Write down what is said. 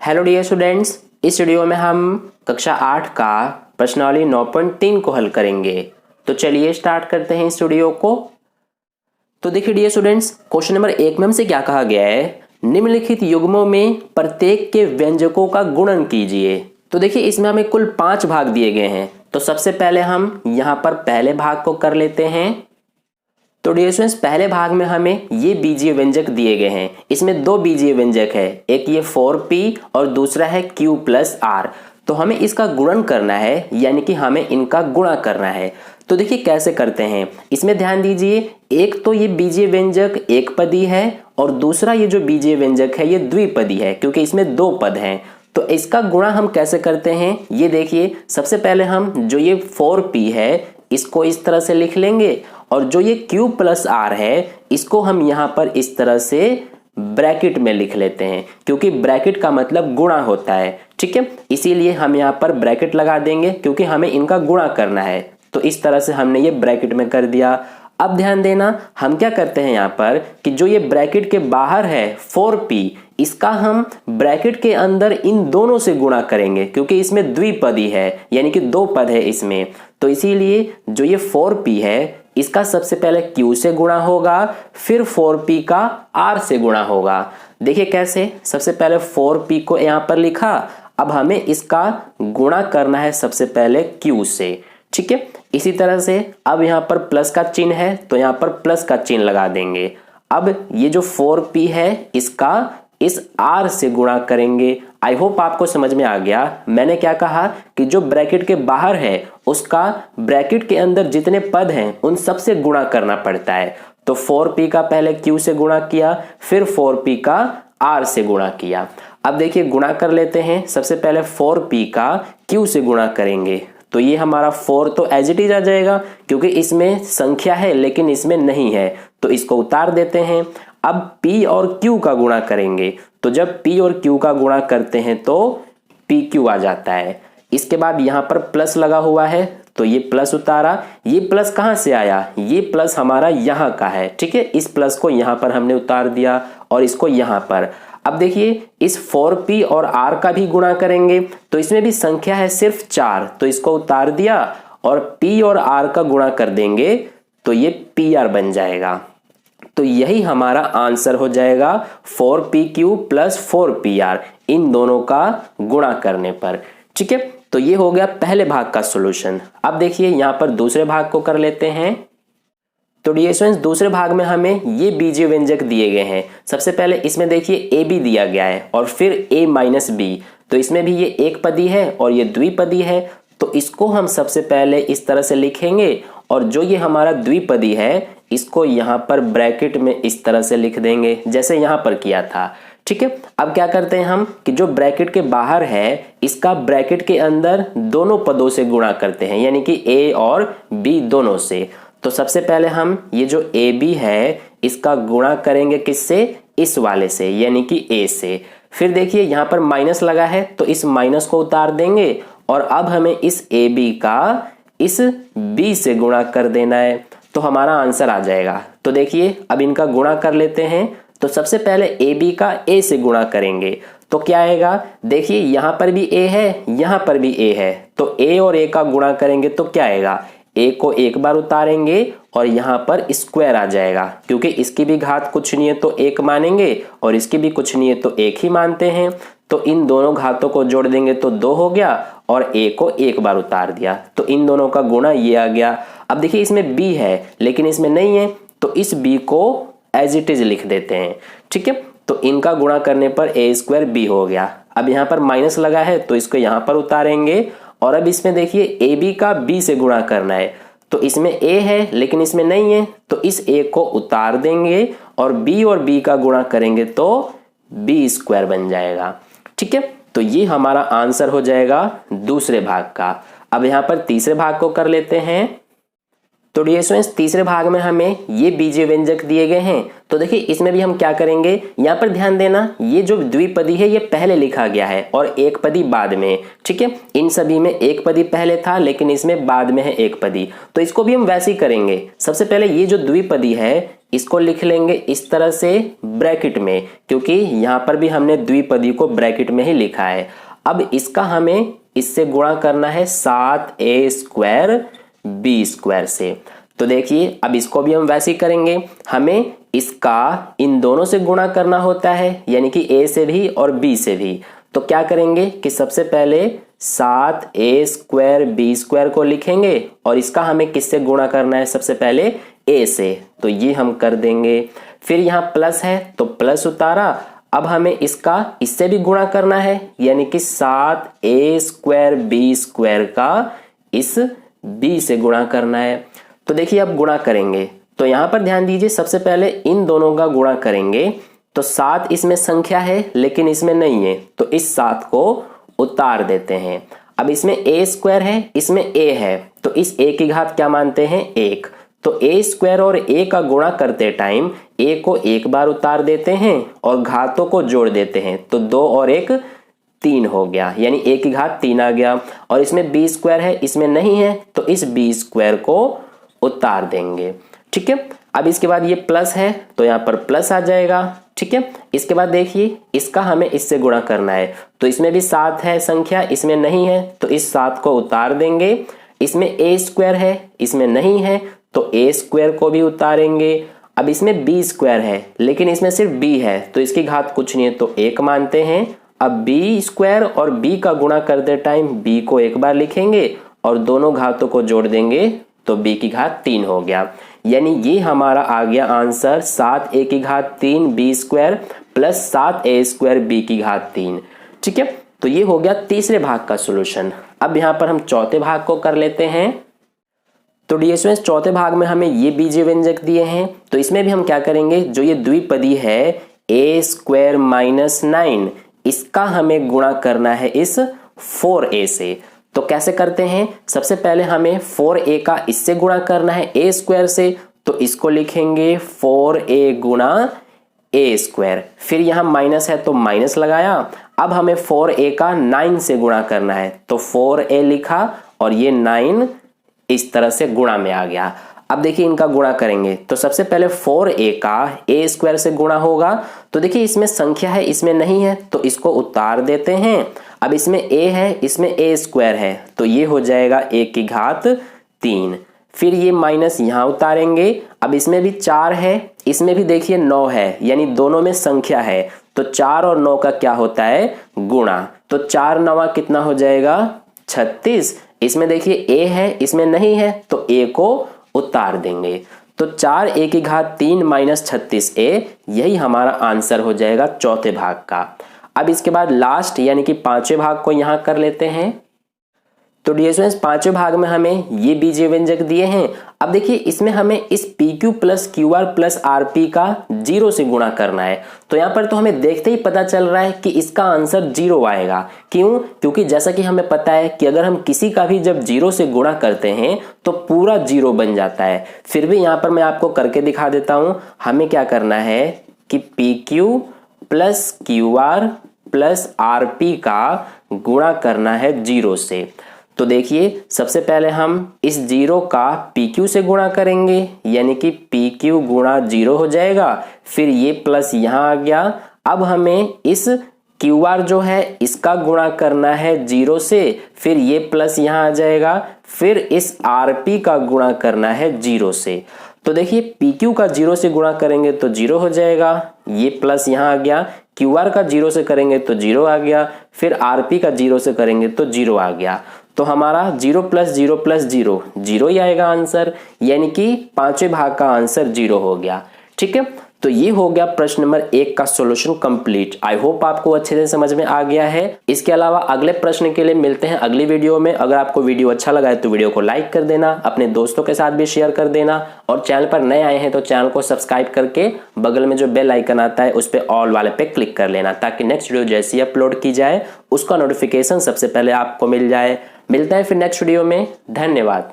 Hello dear students, इस video में हम कक्षा 8 का प्रश्नावली 9.3 को हल करेंगे। तो चलिए स्टार्ट करते हैं इस वीडियो को। तो देखिए डियर स्टूडेंट्स, क्वेश्चन नंबर 1 में हमसे क्या कहा गया है, निम्नलिखित युग्मों में प्रत्येक के व्यंजकों का गुणन कीजिए। तो देखिए इसमें हमें कुल 5 भाग दिए गए हैं। तो सबसे पहले हम यहाँ पर पहले भाग को कर लेते हैं। तो डियर स्टूडेंट्स, पहले भाग में हमें ये बीजीय व्यंजक दिए गए हैं। इसमें दो बीजीय व्यंजक है, एक ये 4p और दूसरा है q प्लस r। तो हमें इसका गुणन करना है, यानी कि हमें इनका गुणा करना है। तो देखिए कैसे करते हैं, इसमें ध्यान दीजिए। एक तो ये बीजीय व्यंजक एक पदी है और दूसरा ये जो बीजीय व्यंजक है ये द्विपदी है, क्योंकि इसमें दो पद हैं। तो इसका गुणा हम कैसे करते हैं, ये देखिए। सबसे पहले हम जो ये 4p है इसको इस तरह से लिख लेंगे और जो ये q प्लस r है इसको हम यहाँ पर इस तरह से ब्रैकेट में लिख लेते हैं, क्योंकि ब्रैकेट का मतलब गुणा होता है। ठीक है, इसीलिए हम यहाँ पर ब्रैकेट लगा देंगे, क्योंकि हमें इनका गुणा करना है। तो इस तरह से हमने ये ब्रैकेट में कर दिया। अब ध्यान देना, हम क्या करते हैं यहाँ पर कि जो ये ब्रैकेट के बाहर है 4p, इसका हम ब्रैकेट के अंदर इन दोनों से गुणा करेंगे, क्योंकि इसमें द्विपदी है, यानी कि दो पद है इसमें। तो इसीलिए जो ये 4p है इसका सबसे पहले q से गुणा होगा, फिर 4p का r से गुणा होगा। देखिए कैसे, सबसे पहले 4p को यहाँ पर लिखा, अब हमें इसका गुणा करना है सबसे पहले q से। ठीक है, इसी तरह से अब यहाँ पर प्लस का चिन्ह है तो यहाँ पर प्लस का चिन्ह लगा देंगे। अब ये जो 4p है इसका इस r से गुणा करेंगे। आई होप आपको समझ में आ गया। मैंने क्या कहा कि जो ब्रैकेट के बाहर है उसका ब्रैकेट के अंदर जितने पद हैं उन सब से गुणा करना पड़ता है। तो 4p का पहले q से गुणा किया, फिर 4p का r से गुणा किया। अब देखिए गुणा कर लेते हैं। सबसे पहले 4p का q से गुणा करेंगे तो ये हमारा 4 तो एज इट इज आ जाएगा, क्योंकि इसमें संख्या है लेकिन इसमें नहीं है, तो इसको उतार देते हैं। अब p और q का गुणा करेंगे, तो जब p और q का गुणा करते हैं तो pq आ जाता है। इसके बाद यहाँ पर प्लस लगा हुआ है तो ये प्लस उतारा। ये प्लस कहाँ से आया, ये प्लस हमारा यहाँ का है। ठीक है, इस प्लस को यहाँ पर हमने उतार दिया और इसको यहाँ पर। अब देखिए इस 4p और r का भी गुणा करेंगे तो इसमें भी संख्या है सिर्फ 4, तो इसको उतार दिया और p और r का गुणा कर देंगे तो ये pr बन जाएगा। तो यही हमारा आंसर हो जाएगा 4pq प्लस 4pr, इन दोनों का गुणा करने पर। ठीक है, तो ये हो गया पहले भाग का सॉल्यूशन। अब देखिए यहाँ पर दूसरे भाग को कर लेते हैं। तो डियर स्टूडेंट्स, दूसरे भाग में हमें ये बीजीय व्यंजक दिए गए हैं। सबसे पहले इसमें देखिए ab दिया गया है और फिर a माइनस b। तो इसमें भी ये एक पदी है और ये द्विपदी है, तो इसको हम सबसे पहले इस तरह से लिखेंगे और जो ये हमारा द्विपदी है इसको यहाँ पर ब्रैकेट में इस तरह से लिख देंगे, जैसे यहाँ पर किया था। ठीक है, अब क्या करते हैं हम कि जो ब्रैकेट के बाहर है इसका ब्रैकेट के अंदर दोनों पदों से गुणा करते हैं, यानी कि a और b दोनों से। तो सबसे पहले हम ये जो ab है इसका गुणा करेंगे किससे, इस वाले से, यानी कि a से। फिर देखिए यहाँ पर माइनस लगा है तो इस माइनस को उतार देंगे और अब हमें इस ab का इस b से गुणा कर देना है, तो हमारा आंसर आ जाएगा। तो देखिए अब इनका गुणा कर लेते हैं। तो सबसे पहले ab का a से गुणा करेंगे तो क्या आएगा, देखिए यहाँ पर भी a है, यहाँ पर भी a है, तो a और a का गुणा करेंगे तो क्या आएगा, a को एक बार उतारेंगे और यहाँ पर स्क्वायर आ जाएगा, क्योंकि इसकी भी घात कुछ नहीं है तो एक मानेंगे और इसकी भी कुछ नहीं है तो एक ही मानते हैं। तो इन दोनों घातों को जोड़ देंगे तो 2 हो गया और a को एक बार उतार दिया, तो इन दोनों का गुणा ये आ गया। अब देखिए इसमें b है लेकिन इसमें नहीं है, तो इस b को एज इट इज लिख देते हैं। ठीक है, तो इनका गुणा करने पर a स्क्वायर b हो गया। अब यहाँ पर माइनस लगा है तो इसको यहाँ पर उतारेंगे और अब इसमें देखिए ab का b से गुणा करना है, तो इसमें a है लेकिन इसमें नहीं है, तो इस a को उतार देंगे और b का गुणा करेंगे तो b स्क्वायर बन जाएगा। ठीक है, तो ये हमारा आंसर हो जाएगा दूसरे भाग का। अब यहाँ पर तीसरे भाग को कर लेते हैं। तो डियर स्टूडेंट्स तीसरे भाग में हमें ये बीजीय व्यंजक दिए गए हैं। तो देखिए इसमें भी हम क्या करेंगे, यहाँ पर ध्यान देना, ये जो द्विपदी है ये पहले लिखा गया है और एक पदी बाद में। ठीक है, इन सभी में एक पदी पहले था लेकिन इसमें बाद में है एक पदी। तो इसको भी हम वैसे ही करेंगे। सबसे पहले ये जो द्विपदी है इसको लिख लेंगे इस तरह से ब्रैकेट में, क्योंकि यहाँ पर भी हमने द्विपदी को ब्रैकेट में ही लिखा है। अब इसका हमें इससे गुणा करना है 7a² b² से। तो देखिए अब इसको भी हम वैसे ही करेंगे। हमें इसका इन दोनों से गुणा करना होता है, यानी कि a से भी और b से भी। तो क्या करेंगे कि सबसे पहले 7a² b² को लिखेंगे और इसका हमें किससे गुणा करना है, सबसे पहले a से। तो ये हम कर देंगे। फिर यहाँ प्लस है तो प्लस उतारा। अब हमें इसका इससे भी गुणा करना है, यानी कि 7a² b² का इस b से गुणा करना है। तो देखिए अब गुणा करेंगे तो यहाँ पर ध्यान दीजिए, सबसे पहले इन दोनों का गुणा करेंगे। तो 7 इसमें संख्या है लेकिन इसमें नहीं है, तो इस 7 को उतार देते हैं। अब इसमें a² है, इसमें a है, तो इस a की घात क्या मानते हैं, 1। तो a² और a का गुणा करते टाइम a को एक बार उतार देते हैं और घातों को जोड़ देते हैं। तो 2 और 1 3 हो गया, यानी a की घात 3 आ गया। और इसमें b² है, इसमें नहीं है, तो इस b² को उतार देंगे। ठीक है, अब इसके बाद ये प्लस है तो यहाँ पर प्लस आ जाएगा। ठीक है, इसके बाद देखिए इसका हमें इससे गुणा करना है। तो इसमें भी 7 है संख्या, इसमें नहीं है, तो इस 7 को उतार देंगे। इसमें a² है, इसमें नहीं है, तो a² को भी उतारेंगे। अब इसमें b² है लेकिन इसमें सिर्फ b है, तो इसकी घात कुछ नहीं है, तो 1 मानते हैं। अब b² और b का गुणा करते टाइम b को एक बार लिखेंगे और दोनों घातों को जोड़ देंगे, तो b की घात 3 हो गया। यानी ये हमारा आ गया आंसर 7a की घात 3 b² प्लस 7a² b की घात 3। ठीक है, तो ये हो गया तीसरे भाग का सॉल्यूशन। अब यहाँ पर हम चौथे भाग को कर लेते हैं। तो डियर स्टूडेंट्स चौथे भाग में हमें ये बीजीय व्यंजक दिए हैं। तो इसमें भी हम क्या करेंगे, जो ये द्विपदी है a² - 9, इसका हमें गुणा करना है इस 4a से। तो कैसे करते हैं, सबसे पहले हमें 4a का इससे गुणा करना है a² से। तो इसको लिखेंगे 4a गुणा a²। फिर यहाँ माइनस है तो माइनस लगाया। अब हमें 4a का 9 से गुणा करना है, तो 4a लिखा और ये 9 इस तरह से गुणा में आ गया। अब देखिए इनका गुणा करेंगे तो सबसे पहले 4a का a² से गुणा होगा। तो देखिए इसमें संख्या है, इसमें नहीं है, तो इसको उतार देते हैं। अब इसमें a है, इसमें a² है, तो ये हो जाएगा a की घात 3। फिर ये माइनस यहाँ उतारेंगे। अब इसमें भी 4 है, इसमें भी देखिए 9 है, यानी दोनों में संख्या है, तो 4 और 9 का क्या होता है, गुणा। तो 4 9 कितना हो जाएगा, 36। इसमें देखिए a है, इसमें नहीं है, तो a को उतार देंगे। तो 4a की घात 3 - 36a, यही हमारा आंसर हो जाएगा चौथे भाग का। अब इसके बाद लास्ट यानी कि पांचवें भाग को यहां कर लेते हैं। तो डियर स्टूडेंट्स पांचवें भाग में हमें ये बीजीय व्यंजक दिए हैं। अब देखिए इसमें हमें इस PQ + QR + RP का 0 से गुणा करना है। तो यहाँ पर तो हमें देखते ही पता चल रहा है कि इसका आंसर 0 आएगा। क्यों, क्योंकि जैसा कि हमें पता है कि अगर हम किसी का भी जब 0 से गुणा करते हैं तो पूरा 0 बन जाता है। फिर भी यहाँ पर मैं आपको करके दिखा देता हूँ। हमें क्या करना है कि PQ + QR + RP का गुणा करना है 0 से। तो देखिए सबसे पहले हम इस 0 का PQ से गुणा करेंगे, यानी कि PQ गुणा 0 हो जाएगा। फिर ये प्लस यहाँ आ गया। अब हमें इस QR जो है इसका गुणा करना है 0 से, फिर ये प्लस यहाँ आ जाएगा। फिर इस RP का गुणा करना है 0 से। तो देखिए PQ का 0 से गुणा करेंगे तो 0 हो जाएगा, ये प्लस यहाँ आ गया। QR का 0 से करेंगे तो 0 आ गया, फिर RP का 0 से करेंगे तो 0 आ गया। तो हमारा 0 + 0 + 0 0 ही आएगा आंसर, यानी कि पांचवें भाग का आंसर 0 हो गया। ठीक है, तो ये हो गया प्रश्न नंबर 1 का सॉल्यूशन कंप्लीट। आई होप आपको अच्छे से समझ में आ गया है। इसके अलावा अगले प्रश्न के लिए मिलते हैं अगली वीडियो में। अगर आपको वीडियो अच्छा लगा है तो वीडियो को लाइक कर देना, अपने दोस्तों के साथ भी शेयर कर देना, और चैनल पर नए आए हैं तो चैनल को सब्सक्राइब करके बगल में जो बेल आइकन आता है उस पर ऑल वाले पे क्लिक कर लेना, ताकि नेक्स्ट वीडियो जैसी अपलोड की जाए उसका नोटिफिकेशन सबसे पहले आपको मिल जाए। मिलते हैं फिर नेक्स्ट वीडियो में। धन्यवाद।